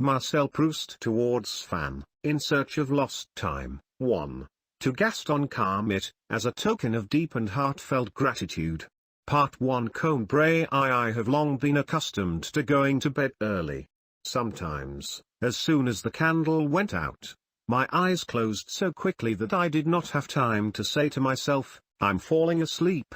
Marcel Proust towards Swann, In Search of Lost Time, 1. To Gaston Calmette, as a token of deep and heartfelt gratitude. Part 1 COMBRAY. I have long been accustomed to going to bed early. Sometimes, as soon as the candle went out, my eyes closed so quickly that I did not have time to say to myself, I'm falling asleep.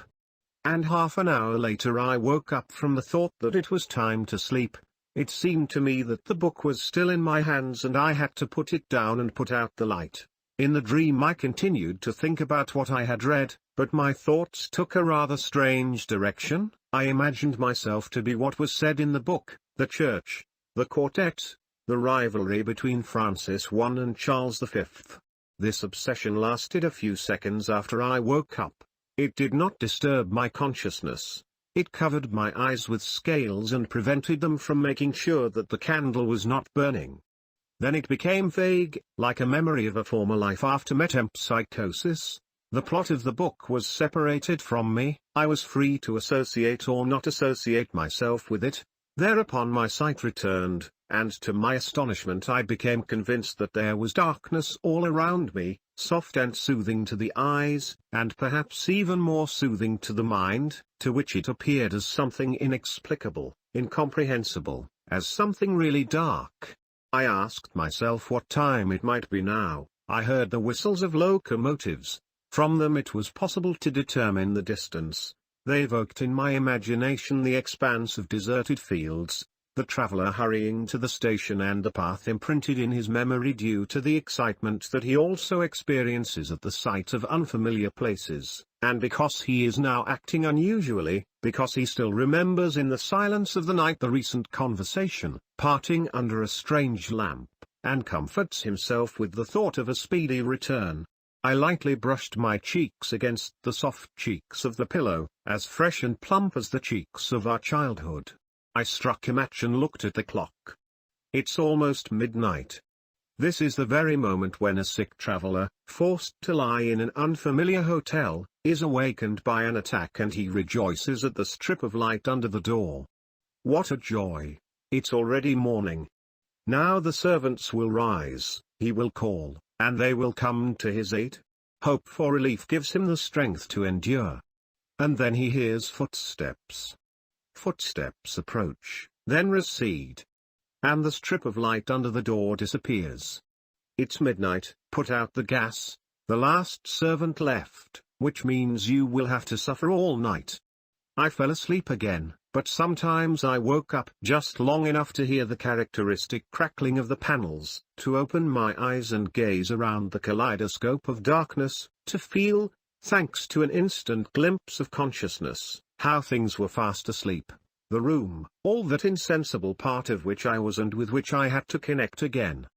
And half an hour later I woke up from the thought that it was time to sleep. It seemed to me that the book was still in my hands and I had to put it down and put out the light. In the dream I continued to think about what I had read, but my thoughts took a rather strange direction. I imagined myself to be what was said in the book, the church, the quartet, the rivalry between Francis I and Charles V. This obsession lasted a few seconds after I woke up. It did not disturb my consciousness. It covered my eyes with scales and prevented them from making sure that the candle was not burning. Then it became vague, like a memory of a former life after metempsychosis. The plot of the book was separated from me. I was free to associate or not associate myself with it. Thereupon my sight returned, and to my astonishment I became convinced that there was darkness all around me, soft and soothing to the eyes, and perhaps even more soothing to the mind, to which it appeared as something inexplicable, incomprehensible, as something really dark. I asked myself what time it might be now. I heard the whistles of locomotives. From them it was possible to determine the distance. They evoked in my imagination the expanse of deserted fields, the traveler hurrying to the station and the path imprinted in his memory due to the excitement that he also experiences at the sight of unfamiliar places, and because he is now acting unusually, because he still remembers in the silence of the night the recent conversation, parting under a strange lamp, and comforts himself with the thought of a speedy return. I lightly brushed my cheeks against the soft cheeks of the pillow, as fresh and plump as the cheeks of our childhood. I struck a match and looked at the clock. It's almost midnight. This is the very moment when a sick traveler, forced to lie in an unfamiliar hotel, is awakened by an attack and he rejoices at the strip of light under the door. What a joy! It's already morning. Now the servants will rise, he will call, and they will come to his aid. Hope for relief gives him the strength to endure. And then he hears footsteps. Footsteps approach, then recede. And the strip of light under the door disappears. It's midnight, put out the gas. The last servant left, which means you will have to suffer all night. I fell asleep again, but sometimes I woke up just long enough to hear the characteristic crackling of the panels, to open my eyes and gaze around the kaleidoscope of darkness, to feel, thanks to an instant glimpse of consciousness, how things were fast asleep. The room, all that insensible part of which I was and with which I had to connect again,